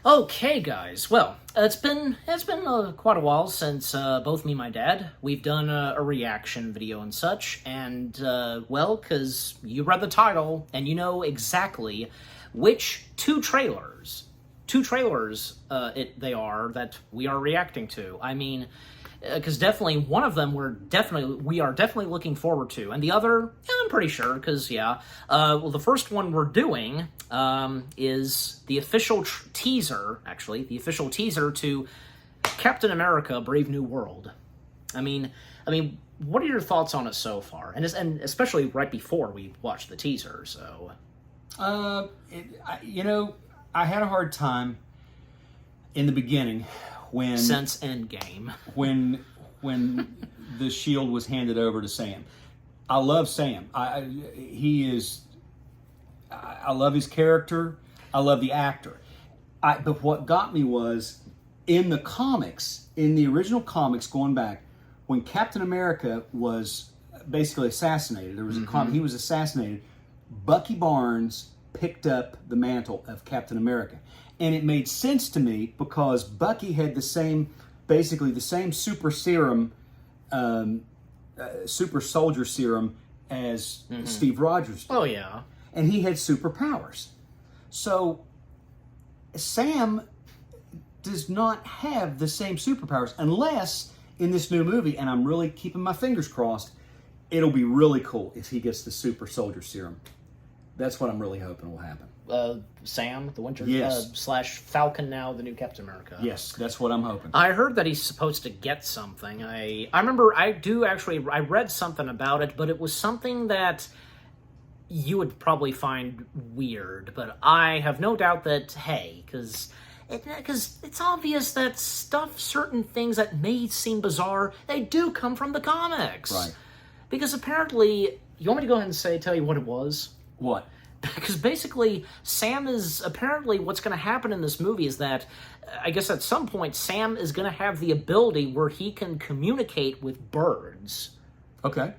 Okay, guys. Well, it's been quite a while since both me and my dad we've done a reaction video and such, and well, because you read the title and you know exactly which two trailers they are that we are reacting to. I mean, because definitely one of them we are definitely looking forward to, and the other, I'm pretty sure, because well, the first one we're doing is the official teaser, actually, the official teaser to Captain America: Brave New World. I mean, what are your thoughts on it so far, and especially right before we watched the teaser? So, I had a hard time in the beginning when since Endgame, when the shield was handed over to Sam. I love Sam. I love his character. I love the actor. But what got me was in the comics, in the original comics, going back when Captain America was basically assassinated. There was he was assassinated. Bucky Barnes picked up the mantle of Captain America. And it made sense to me because Bucky had basically the same super serum, super soldier serum as Steve Rogers did. Oh yeah. And he had superpowers. So Sam does not have the same superpowers unless in this new movie, and I'm really keeping my fingers crossed, it'll be really cool if he gets the super soldier serum. That's what I'm really hoping will happen. Sam, the Winter / Falcon, now the new Captain America. Yes, that's what I'm hoping. I heard that he's supposed to get something. I remember I read something about it, but it was something that you would probably find weird. But I have no doubt that, hey, because it's obvious that certain things that may seem bizarre, they do come from the comics. Right. Because apparently, you want me to go ahead and tell you what it was? What? Because basically, Sam is, apparently what's going to happen in this movie is that, I guess at some point, Sam is going to have the ability where he can communicate with birds. Okay.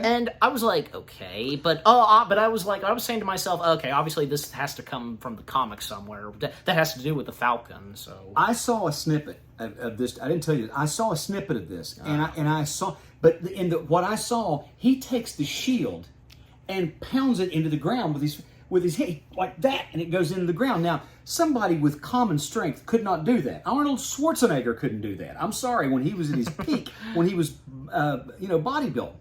And I was like, okay, but I was saying to myself, okay, obviously this has to come from the comics somewhere. That has to do with the Falcon, so. I saw a snippet of this. I didn't tell you. I saw a snippet of this, and I saw, but what I saw, he takes the shield and pounds it into the ground with his head like that, and it goes into the ground. Now, somebody with common strength could not do that. Arnold Schwarzenegger couldn't do that. I'm sorry, when he was at his peak, when he was, bodybuilding.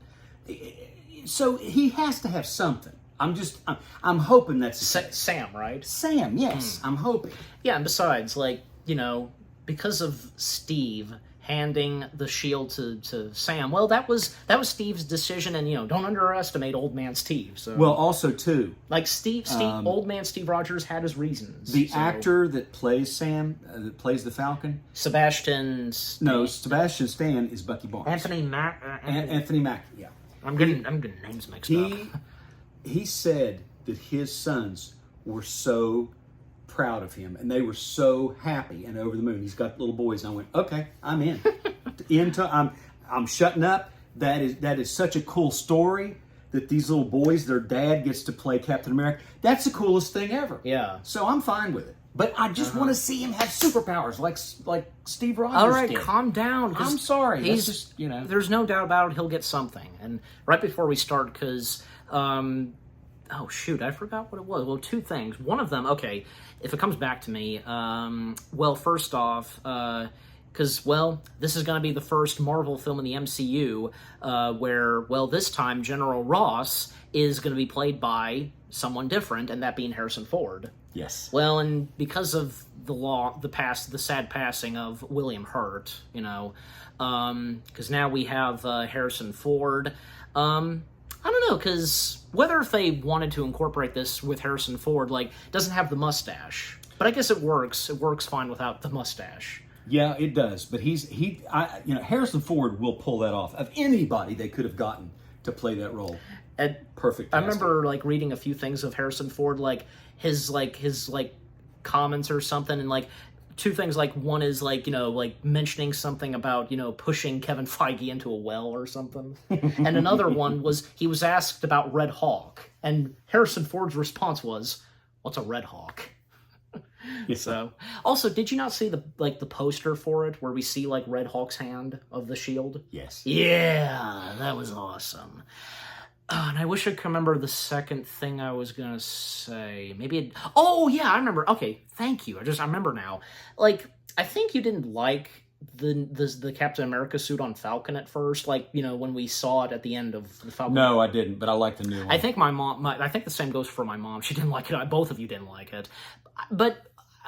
So he has to have something. I'm hoping that's Sam, right? Sam, yes, I'm hoping. Yeah, and besides, because of Steve handing the shield to Sam, well, that was Steve's decision, and don't underestimate old man Steve. So, well, also too, old man Steve Rogers had his reasons. The actor that plays Sam, that plays the Falcon, Sebastian Stan is Bucky Barnes. Anthony Mack. Yeah. I'm getting names mixed up. He said that his sons were so proud of him, and they were so happy and over the moon. He's got little boys, and I went, okay, I'm in. I'm shutting up. That is such a cool story that these little boys, their dad gets to play Captain America. That's the coolest thing ever. Yeah. So I'm fine with it. But I just want to see him have superpowers like Steve Rogers All right, did. calm down. I'm sorry. He's just, There's no doubt about it. He'll get something. And right before we start, because oh shoot, I forgot what it was. Well, two things. One of them, okay, if it comes back to me, well, first off, because, well, this is going to be the first Marvel film in the MCU where, well, this time General Ross is going to be played by someone different, and that being Harrison Ford. Yes. Well, and because of the sad passing of William Hurt, because now we have Harrison Ford. I don't know, because whether if they wanted to incorporate this with Harrison Ford, doesn't have the mustache. But I guess it works. It works fine without the mustache. Yeah, it does. But Harrison Ford will pull that off. Of anybody they could have gotten to play that role. Perfect. I remember reading a few things of Harrison Ford, his comments or something, and two things. One is mentioning something about pushing Kevin Feige into a well or something, and another one was he was asked about Red Hawk, and Harrison Ford's response was, "What's a Red Hawk?" So, also, did you not see the poster for it where we see like Red Hawk's hand of the shield? Yes. Yeah, that was awesome. And I wish I could remember the second thing I was gonna say. Oh yeah, I remember. Okay, thank you. I remember now. Like, I think you didn't like the Captain America suit on Falcon at first. Like, when we saw it at the end of the Falcon. No, I didn't, but I like the new one. I think my mom. I think the same goes for my mom. She didn't like it. Both of you didn't like it, but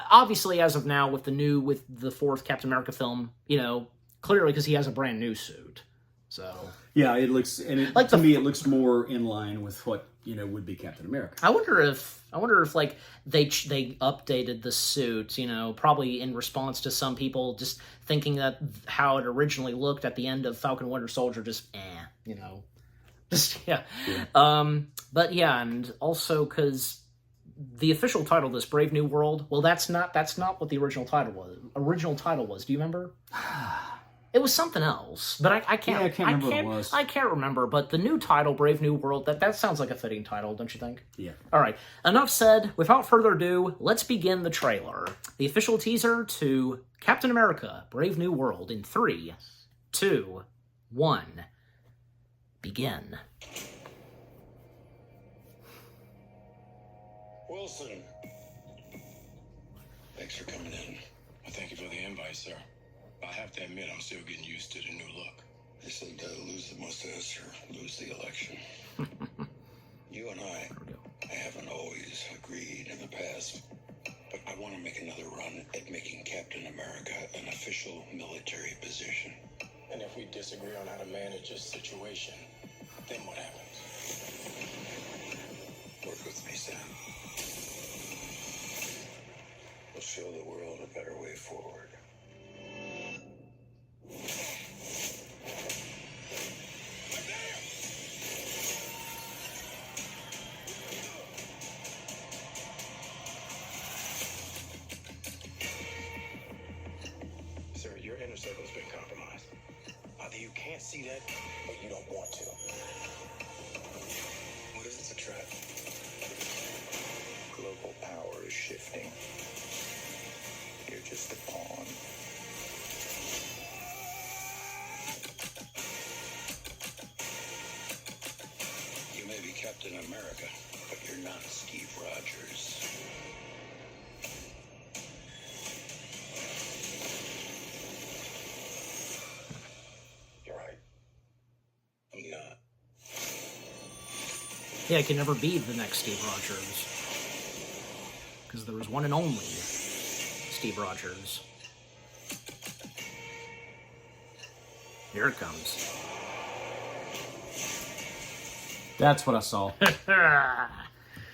obviously, as of now, with the fourth Captain America film, clearly because he has a brand new suit. So yeah, it looks, and to me, it looks more in line with what would be Captain America. I wonder if like they updated the suit, probably in response to some people just thinking that how it originally looked at the end of Falcon Winter Soldier, just yeah. But yeah, and also because the official title of this Brave New World, well, that's not what the original title was. Do you remember? It was something else, but I can't. Yeah, I can't remember what it was. I can't remember, but the new title, Brave New World, that sounds like a fitting title, don't you think? Yeah. All right. Enough said. Without further ado, let's begin the trailer. The official teaser to Captain America: Brave New World in 3, 2, 1. Begin. Wilson. Thanks for coming in. Well, thank you for the invite, sir. I have to admit, I'm still getting used to the new look. They said lose the mustache or lose the election. You and I haven't always agreed in the past, but I want to make another run at making Captain America an official military position. And if we disagree on how to manage this situation, then what happens? Work with me, Sam. We'll show the world a better way forward. Sir, your inner circle's been compromised. Either you can't see that, or you don't want to. What is it, a trap? Global power is shifting. You're just a pawn. You may be Captain America, but you're not Steve Rogers. You're right. I'm not. Yeah, I can never be the next Steve Rogers. Because there was one and only Steve Rogers. Here it comes. That's what I saw.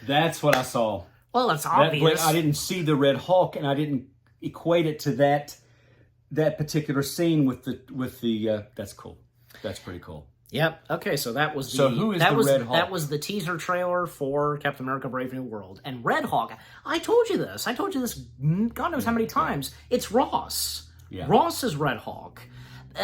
That's what I saw. Well, it's obvious. I didn't see the Red Hawk, and I didn't equate it to that particular scene with the. That's cool. That's pretty cool. Yep. Okay, so that was the. So who is the Red Hawk? That was the teaser trailer for Captain America: Brave New World. And Red Hawk, I told you this. God knows how many times. It's Ross. Yeah. Ross is Red Hawk.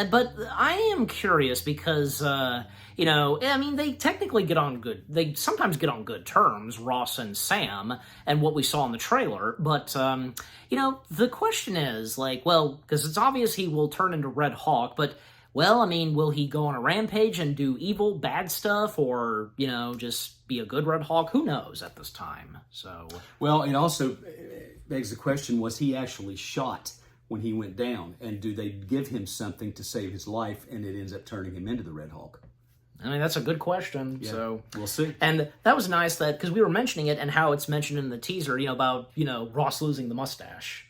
But I am curious because, I mean, they technically get on good. They sometimes get on good terms, Ross and Sam, and what we saw in the trailer. But, the question is, because it's obvious he will turn into Red Hawk, but. Well, I mean, will he go on a rampage and do evil, bad stuff, or, just be a good Red Hawk? Who knows at this time, so... Well, it also begs the question, was he actually shot when he went down? And do they give him something to save his life, and it ends up turning him into the Red Hawk? I mean, that's a good question, yeah, so... We'll see. And that was nice that, because we were mentioning it, and how it's mentioned in the teaser, about, Ross losing the mustache.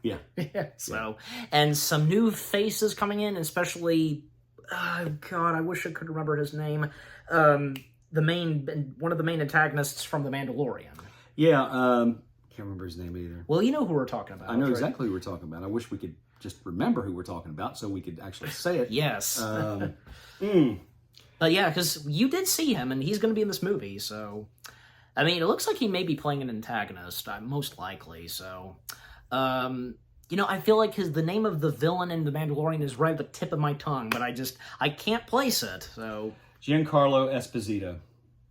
Yeah. Yeah. So, and some new faces coming in, especially, God, I wish I could remember his name. One of the main antagonists from The Mandalorian. Yeah, can't remember his name either. Well, you know who we're talking about. I know exactly who we're talking about. I wish we could just remember who we're talking about so we could actually say it. Yes. But yeah, because you did see him, and he's going to be in this movie, so... I mean, it looks like he may be playing an antagonist, most likely, so... I feel like the name of the villain in The Mandalorian is right at the tip of my tongue, but I can't place it, so... Giancarlo Esposito.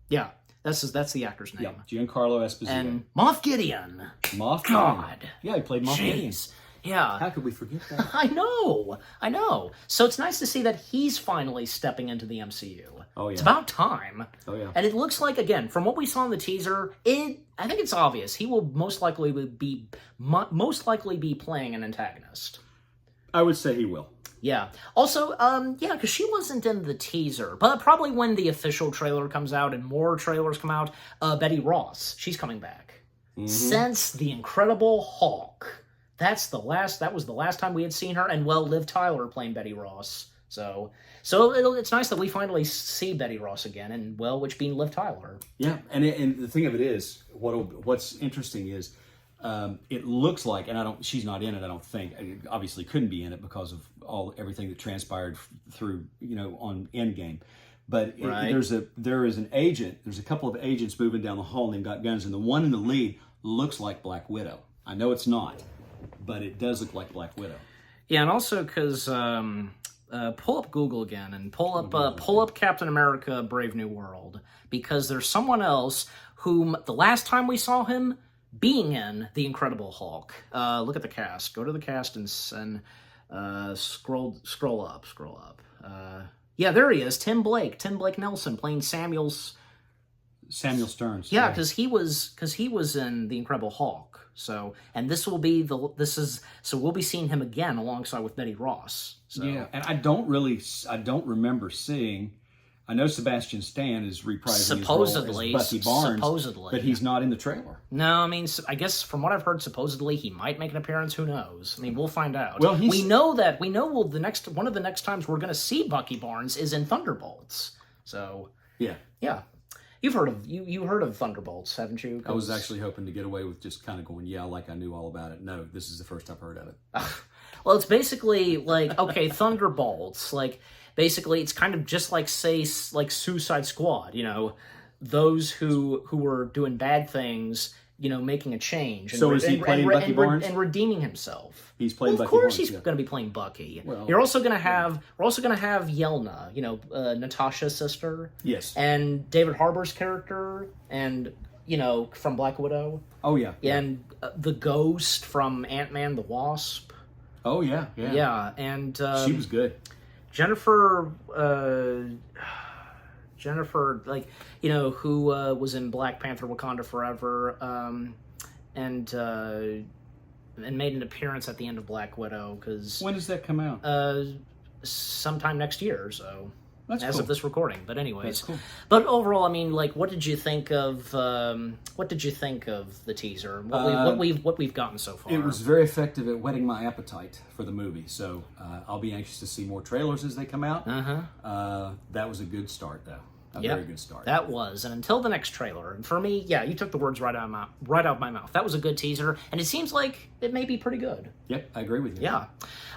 Yeah. That's the actor's name. Yeah, Giancarlo Esposito. And Moff Gideon. Moff God. Gideon. Yeah, he played Moff Gideon. Jeez. Yeah. How could we forget that? I know. So it's nice to see that he's finally stepping into the MCU. Oh, yeah. It's about time. Oh, yeah. And it looks like, again, from what we saw in the teaser, I think it's obvious he will most likely be playing an antagonist. I would say he will. Yeah. Also, because she wasn't in the teaser, but probably when the official trailer comes out and more trailers come out, Betty Ross, she's coming back. Mm-hmm. Since The Incredible Hulk. That was the last time we had seen her, and Liv Tyler playing Betty Ross. So it's nice that we finally see Betty Ross again, and which being Liv Tyler. Yeah, and the thing of it is, what's interesting is, it looks like, and she's not in it. I don't think. It obviously couldn't be in it because of everything that transpired through on Endgame. But right. there is an agent. There's a couple of agents moving down the hall, and they've got guns, and the one in the lead looks like Black Widow. I know it's not, but it does look like Black Widow. Yeah, and also because pull up Google again and pull up Captain America: Brave New World, because there's someone else whom the last time we saw him being in The Incredible Hulk. Look at the cast. Go to the cast and scroll up. Yeah, there he is. Tim Blake Nelson playing Samuel Stearns. Yeah, because he was in The Incredible Hulk. So, and we'll be seeing him again alongside with Betty Ross. So. Yeah, and I don't remember seeing. I know Sebastian Stan is reprising his role as Bucky Barnes, but he's not in the trailer. No, I mean, I guess from what I've heard, supposedly he might make an appearance. Who knows? I mean, we'll find out. Well, we know one of the next times we're going to see Bucky Barnes is in Thunderbolts. So yeah. You've heard of Thunderbolts, haven't you? I was actually hoping to get away with just kind of going, yeah, like I knew all about it. No, this is the first I've heard of it. Well, it's basically like, okay, Thunderbolts, like, basically it's kind of just like, say, like Suicide Squad, those who were doing bad things, making a change. And, so is he playing Bucky Barnes? And redeeming himself. He's playing Bucky Barnes. Of course Barnes, he's going to be playing Bucky. Well, we're also going to have Yelena, Natasha's sister. Yes. And David Harbour's character, and, from Black Widow. Oh, yeah. And the Ghost from Ant-Man the Wasp. Oh, yeah. Yeah, and... she was good. Jennifer, who was in Black Panther: Wakanda Forever, and made an appearance at the end of Black Widow. Because when does that come out? Sometime next year. So that's as cool. of this recording. But anyways, that's cool. But overall, I mean, like, what did you think of the teaser? What we've gotten so far? It was very effective at whetting my appetite for the movie. So I'll be anxious to see more trailers as they come out. That was a good start, though. Very good start. That was. And until the next trailer, and for me, yeah, you took the words right out of my mouth. That was a good teaser, and it seems like it may be pretty good. Yep, I agree with you. Yeah.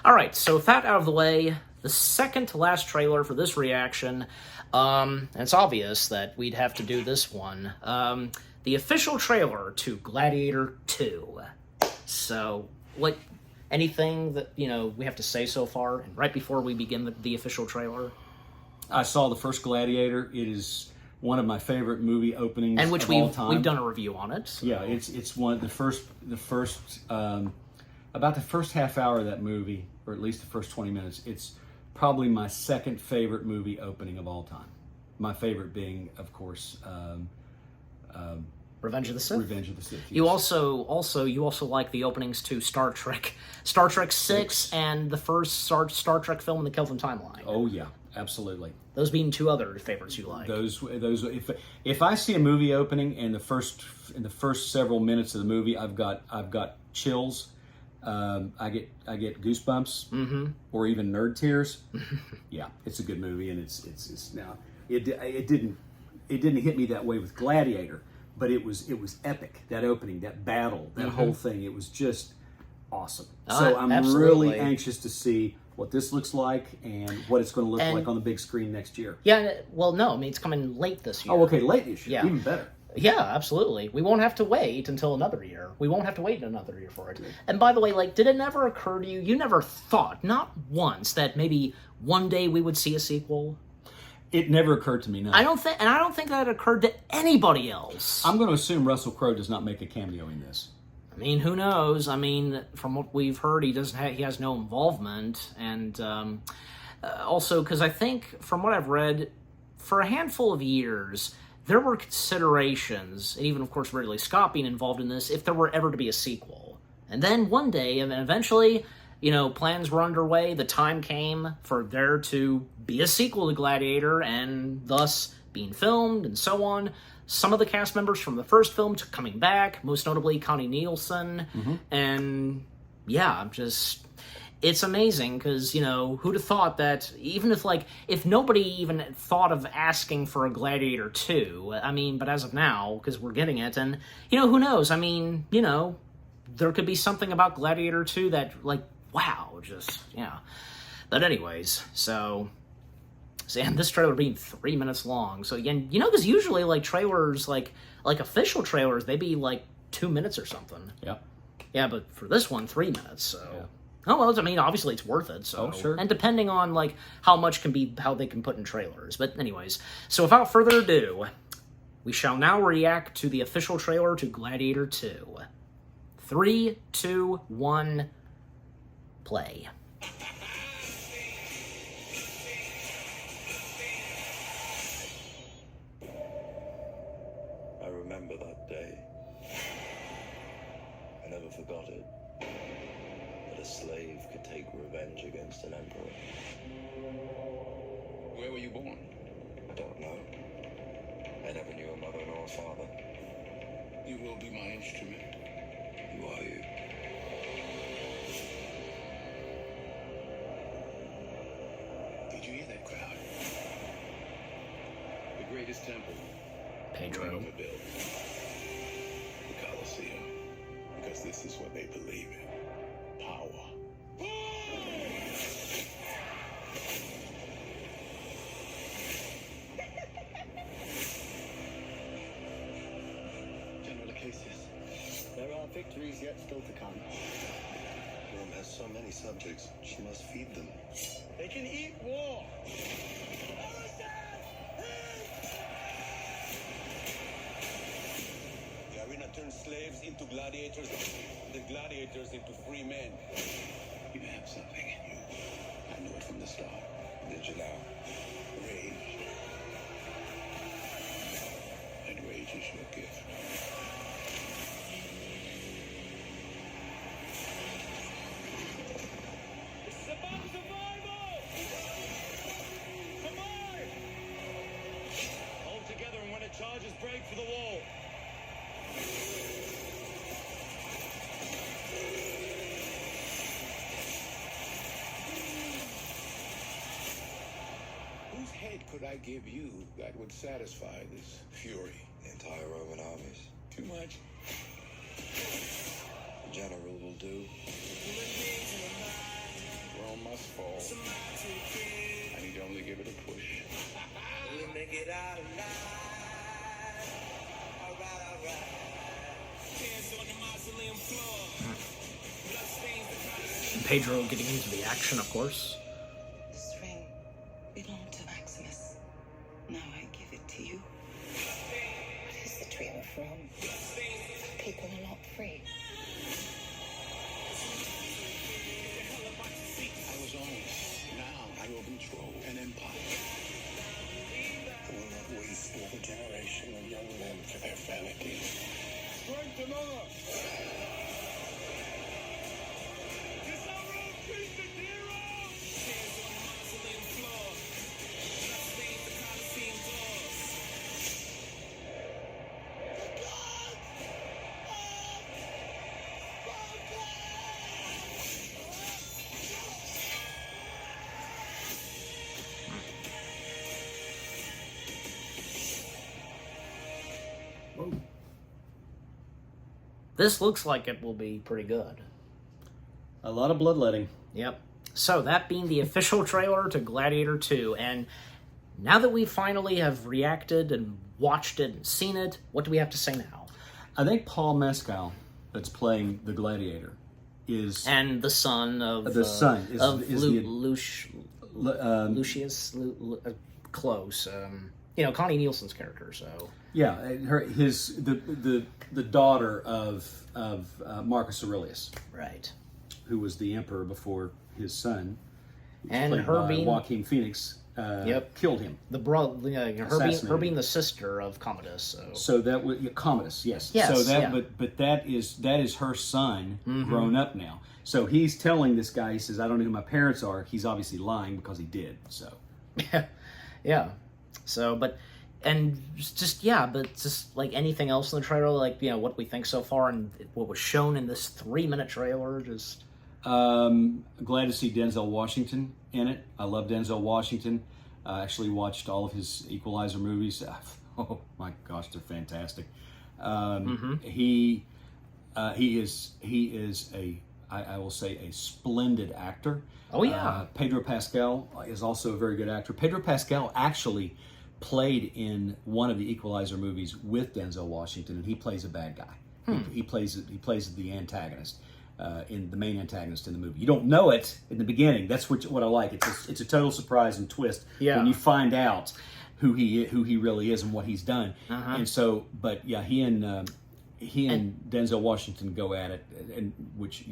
All right, so with that out of the way, the second to last trailer for this reaction, and it's obvious that we'd have to do this one, the official trailer to Gladiator 2. So, anything that, we have to say so far, and right before we begin the official trailer? I saw the first Gladiator. It is one of my favorite movie openings and which of all time. We've done a review on it. So. Yeah, it's one of the first about the first half hour of that movie, or at least the first 20 minutes. It's probably my second favorite movie opening of all time. My favorite being, of course, Revenge of the Sith. Revenge of the Sith. Yes. You also like the openings to Star Trek 6, and the first Star Trek film in the Kelvin timeline. Oh yeah, absolutely. Those being two other favorites you like. Those if I see a movie opening and in the first several minutes of the movie I've got chills, I get goosebumps, or even nerd tears. Yeah, it's a good movie, and it's now it didn't hit me that way with Gladiator, but it was epic. That opening, that battle, that whole thing, it was just awesome. So I'm really anxious to see what this looks like and what it's going to look like on the big screen next year. Yeah, well, no, I mean, it's coming late this year. Oh, okay, late this year. Yeah. Even better. Yeah, absolutely. We won't have to wait until another year. We won't have to wait another year for it. And by the way, did it never occur to you, you never thought, not once, that maybe one day we would see a sequel? It never occurred to me. No, I don't think that occurred to anybody else. I'm going to assume Russell Crowe does not make a cameo in this. I mean, who knows? I mean, from what we've heard, he has no involvement, and also because I think, from what I've read, for a handful of years, there were considerations, and even of course Ridley Scott being involved in this, if there were ever to be a sequel. And then one day, and eventually, plans were underway. The time came for there to be a sequel to Gladiator, and thus being filmed and so on. Some of the cast members from the first film coming back, most notably Connie Nielsen, and yeah, it's amazing because, who'd have thought that even if nobody even thought of asking for a Gladiator 2, I mean, but as of now, because we're getting it, and, who knows, I mean, there could be something about Gladiator 2 that, wow, yeah. But anyways, and this trailer being 3 minutes long, so again, because usually, trailers, official trailers, they be, 2 minutes or something. Yeah. Yeah, but for this one, 3 minutes, so... Yeah. Oh, well, I mean, obviously it's worth it, so... Oh, sure. And depending on, how they can put in trailers. But anyways, so without further ado, we shall now react to the official trailer to Gladiator 2. 3, 2, 1, play. I remember that day. I never forgot it. That a slave could take revenge against an emperor. Where were you born? I don't know. I never knew a mother nor a father. You will be my instrument. Who are you? Did you hear that crowd? The greatest temple Pedro. ever built. The Colosseum. Because this is what they believe in. Power. General Acacius. There are victories yet still to come. Rome has so many subjects, she must feed them. They can eat war. The arena turns slaves into gladiators, the gladiators into free men. You have something in you. I knew it from the start. Did you now? Rage. And rage is your gift. It's about survival! Survive! Hold together and when it charges, break for the wall. Whose head could I give you that would satisfy this fury? The entire Roman armies. Too much? The general will do. Rome must fall. I need only give it a push. We'll make it out alive. Alright. Hands on the mausoleum floor. Bloodstains the Colosseum. Pedro getting into the action, of course. This ring belonged to Maximus. Now I give it to you. What is the dream of Rome? People are not free. I was honest. Now I will control an empire. I will not waste another generation of young men for their vanity. Strength and honor! It's our own priest and heroes! Hands on the mausoleum floor. Bloodstains the Colosseum doors. This looks like it will be pretty good. A lot of bloodletting. Yep. So, that being the official trailer to Gladiator 2, and now that we finally have reacted and watched it and seen it, what do we have to say now? I think Paul Mescal, that's playing the Gladiator, is... And the son of... The son is the- Lucius... close. Connie Nielsen's character. So Yeah, the daughter of Marcus Aurelius, right, who was the emperor before his son, and played her by being Joaquin Phoenix, killed him. the brother, her Assassinated. being the sister of Commodus. So that was Commodus, yes. Yes, So that, yeah. but that is her son grown up now. So he's telling this guy, he says, "I don't know who my parents are." He's obviously lying because he did. So Yeah. So, but just like anything else in the trailer, like what we think so far and what was shown in this 3-minute trailer, just glad to see Denzel Washington in it. I love Denzel Washington. I actually watched all of his Equalizer movies. Oh my gosh, they're fantastic. He is I will say a splendid actor. Oh yeah. Pedro Pascal is also a very good actor. Pedro Pascal actually played in one of the Equalizer movies with Denzel Washington, and he plays a bad guy. He plays the antagonist, in the main antagonist in the movie. You don't know it in the beginning. That's what I like. It's a total surprise and twist when you find out who he really is and what he's done. And so, but yeah, he and Denzel Washington go at it, and which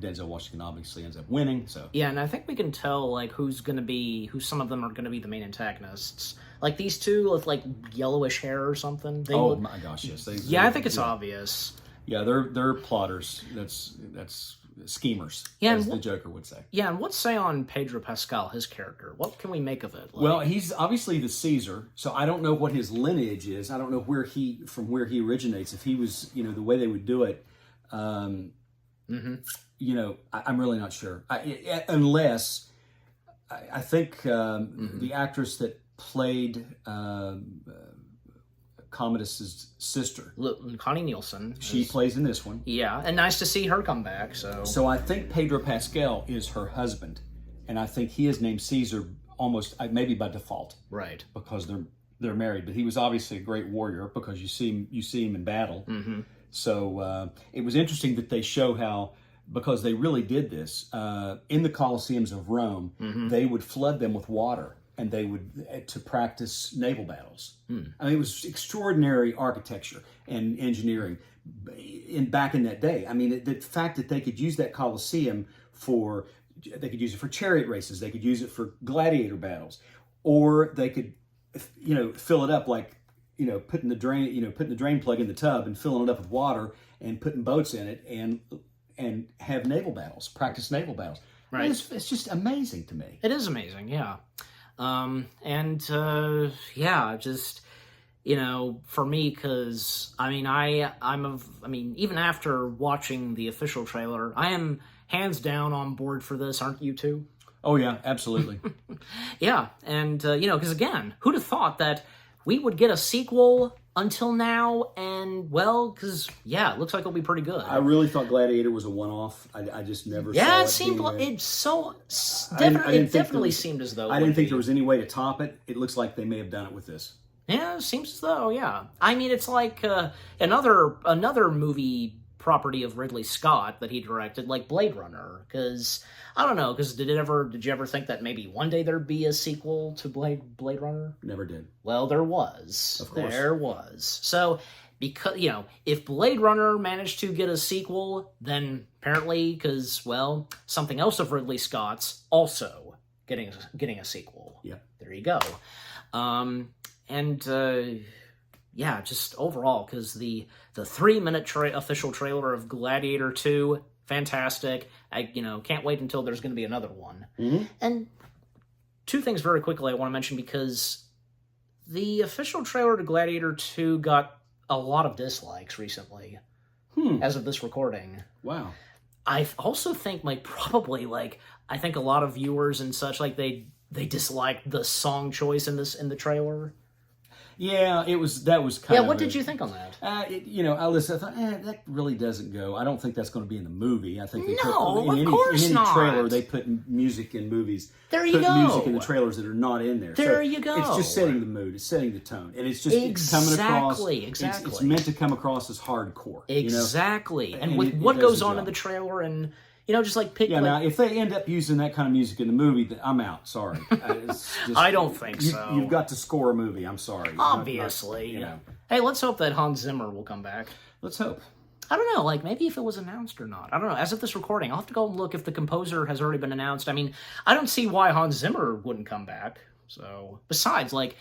Denzel Washington obviously ends up winning. So yeah, and I think we can tell like who some of them are gonna be the main antagonists. Like these two with like yellowish hair or something. my gosh, yes. I think it's obvious. Yeah, they're plotters. That's schemers, as the Joker would say. Yeah, and what's say on Pedro Pascal, his character? What can we make of it? Well, he's obviously the Caesar, so I don't know what his lineage is. I don't know where he originates. If he was, the way they would do it, I'm really not sure. Unless I think the actress that played Commodus's sister, Connie Nielsen, she plays in this one. Yeah, and nice to see her come back. So I think Pedro Pascal is her husband, and I think he is named Caesar almost maybe by default, right? Because they're married. But he was obviously a great warrior because you see him in battle. So it was interesting that they show how, because they really did this in the Colosseums of Rome, they would flood them with water. And they would to practice naval battles. I mean, it was extraordinary architecture and engineering back in that day. I mean, the fact that they could use that Colosseum they could use it for chariot races, they could use it for gladiator battles, or they could, fill it up like, putting the drain plug in the tub and filling it up with water and putting boats in it and have naval battles, practice naval battles. Right. It's just amazing to me. It is amazing, yeah. Just for me, because even after watching the official trailer, I am hands down on board for this. Aren't you too? Oh yeah, absolutely. Yeah, and because again, who'd have thought that we would get a sequel until now? And because it looks like it'll be pretty good. I really thought Gladiator was a one-off. I just never saw it. Yeah, it seemed like it definitely seemed as though I didn't think there was any way to top it. It looks like they may have done it with this. Yeah, it seems as though. Yeah, I mean, it's like another movie property of Ridley Scott that he directed, like Blade Runner. Because I don't know. Because did you ever think that maybe one day there'd be a sequel to Blade Runner? Never did. Well, there was. Of course, there was. So, because if Blade Runner managed to get a sequel, then apparently, because something else of Ridley Scott's also getting a sequel. Yeah. There you go. Just overall, because the 3-minute official trailer of Gladiator 2, fantastic. I can't wait until there's going to be another one. And two things very quickly I want to mention, because the official trailer to Gladiator 2 got a lot of dislikes recently, as of this recording. Wow. I also think I think a lot of viewers and such, they disliked the song choice in the trailer. Yeah, that was kind of. Yeah, what did you think on that? I listened. I thought, that really doesn't go. I don't think that's going to be in the movie. I think of course in any not. trailer they put music in movies. There you go. Music in the trailers that are not in there. There you go. It's just setting the mood. It's setting the tone, and it's just it's coming across. Exactly. It's meant to come across as hardcore. Exactly. And And with it what does goes the on in job. the trailer, and You know, just like pick. Yeah, like, now if they end up using that kind of music in the movie, then I'm out. Sorry. It's just, I don't think so. You've got to score a movie. I'm sorry. Obviously. You know. Hey, let's hope that Hans Zimmer will come back. Let's hope. I don't know, like, maybe if it was announced or not. I don't know. As of this recording, I'll have to go and look if the composer has already been announced. I mean, I don't see why Hans Zimmer wouldn't come back. So, besides, like,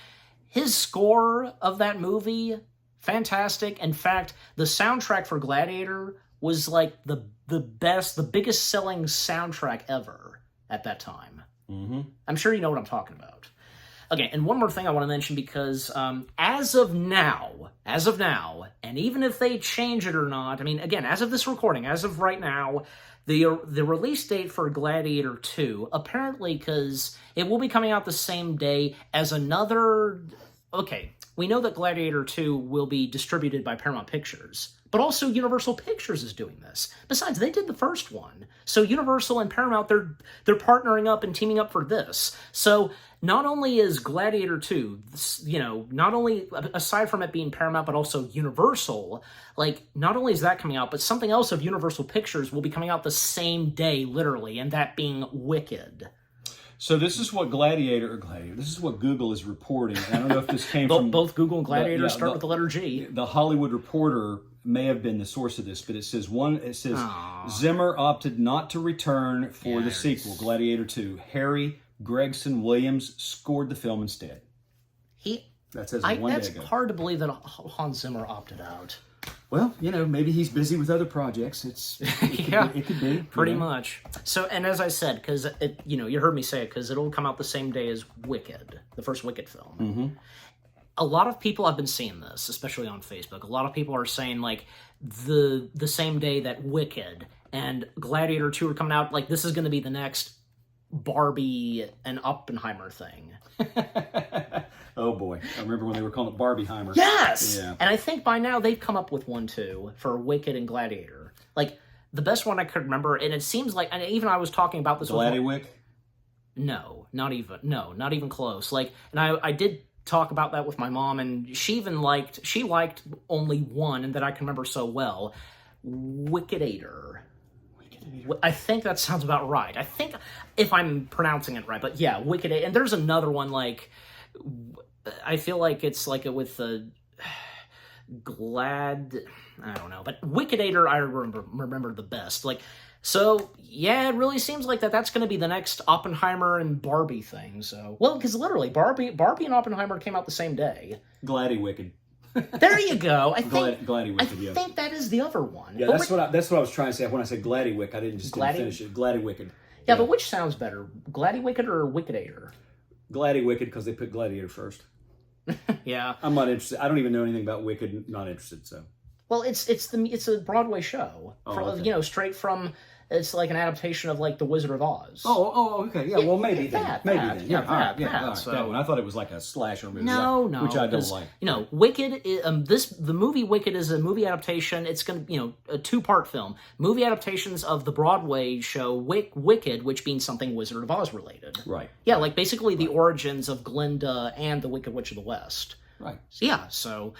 his score of that movie, fantastic. In fact, the soundtrack for Gladiator was, like, the biggest selling soundtrack ever at that time. Mm-hmm. I'm sure you know what I'm talking about. Okay, and one more thing I want to mention, because as of now, and even if they change it or not, I mean, again, as of this recording, as of right now, the release date for Gladiator 2, apparently, because it will be coming out the same day as another... Okay, we know that Gladiator 2 will be distributed by Paramount Pictures, but also Universal Pictures is doing this. Besides, they did the first one. So Universal and Paramount, they're partnering up and teaming up for this. So not only is Gladiator 2, you know, not only, aside from it being Paramount, but also Universal, like, not only is that coming out, but something else of Universal Pictures will be coming out the same day, literally, and that being Wicked. So this is what Gladiator, this is what Google is reporting. I don't know if this came from... Both Google and Gladiator start with the letter G. The Hollywood Reporter may have been the source of this, but it says Zimmer opted not to return for the sequel, Gladiator 2. Harry Gregson Williams scored the film instead. That says one day ago. That's hard to believe that Hans Zimmer opted out. Well, you know, maybe he's busy with other projects. It could be. Pretty much. So, and as I said, because, you know, you heard me say it, because it'll come out the same day as Wicked, the first Wicked film. Mm-hmm. A lot of people have been seeing this, especially on Facebook. A lot of people are saying, like, the same day that Wicked and Gladiator 2 are coming out, like, this is going to be the next Barbie and Oppenheimer thing. Oh boy, I remember when they were calling it Barbieheimer. Yes! Yeah. And I think by now they've come up with one too for Wicked and Gladiator. Like, the best one I could remember, and it seems like, and even I was talking about this Gladiwick? No, not even close. Like, and I did talk about that with my mom, and she liked only one, and that I can remember so well, Wickeditor. I think that sounds about right. I think, if I'm pronouncing it right, but yeah, Wickeditor. And there's another one, like, I feel like it's like with the I don't know, but Wickeditor I remember the best. Like, so yeah, it really seems like that's going to be the next Oppenheimer and Barbie thing. So, well, because literally Barbie and Oppenheimer came out the same day. Gladiwicked. There you go. I think Gladiwicked. I think that is the other one. Yeah, that's what I was trying to say when I said Gladiwick. I didn't finish it. Gladiwicked. Yeah, but which sounds better, Gladiwicked or Wickeditor? Gladiwicked, because they put Gladiator first. Yeah, I'm not interested. I don't even know anything about Wicked. Not interested. So. Well, it's a Broadway show. Okay. You know, straight from. It's like an adaptation of, like, The Wizard of Oz. Oh, okay. Yeah, well, maybe then. That. Yeah, all right. So, that one. I thought it was like a slasher movie. No, which I don't like. You know, Wicked. The movie Wicked is a movie adaptation. It's going to, you know, a 2-part film. Movie adaptations of the Broadway show Wicked, which being something Wizard of Oz related. Right. Yeah, like basically the origins of Glinda and the Wicked Witch of the West. Right. Yeah. So.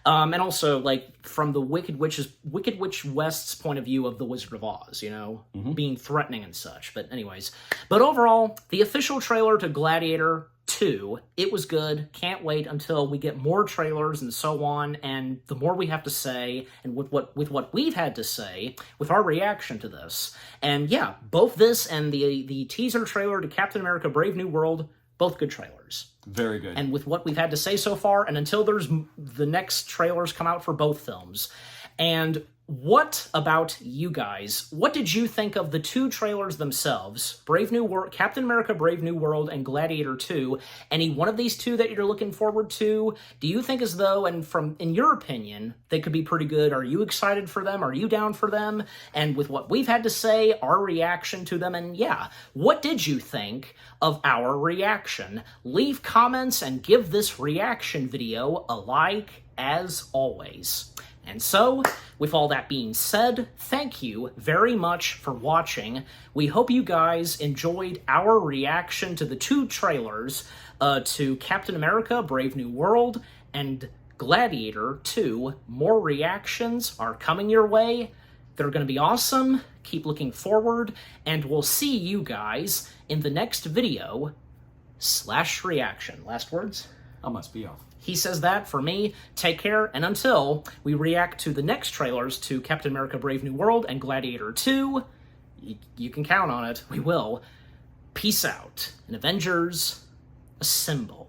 And also, like, from the Wicked Witch West's point of view of the Wizard of Oz, you know, being threatening and such. But anyways, overall, the official trailer to Gladiator 2, it was good. Can't wait until we get more trailers and so on, and the more we have to say, and with what we've had to say, with our reaction to this. And yeah, both this and the teaser trailer to Captain America Brave New World, both good trailers. Very good. And with what we've had to say so far, and until there's the next trailers come out for both films. And what about you guys? What did you think of the 2 trailers themselves? Captain America Brave New World and Gladiator 2. Any one of these 2 that you're looking forward to? Do you think as though, and in your opinion, they could be pretty good? Are you excited for them? Are you down for them? And with what we've had to say, our reaction to them, and yeah, what did you think of our reaction? Leave comments and give this reaction video a like, as always. And so, with all that being said, thank you very much for watching. We hope you guys enjoyed our reaction to the 2 trailers to Captain America Brave New World and Gladiator 2. More reactions are coming your way. They're going to be awesome. Keep looking forward, and we'll see you guys in the next video / reaction. Last words? I must be off. He says that for me. Take care, and until we react to the next trailers to Captain America Brave New World and Gladiator 2, you can count on it. We will. Peace out. And Avengers, assemble.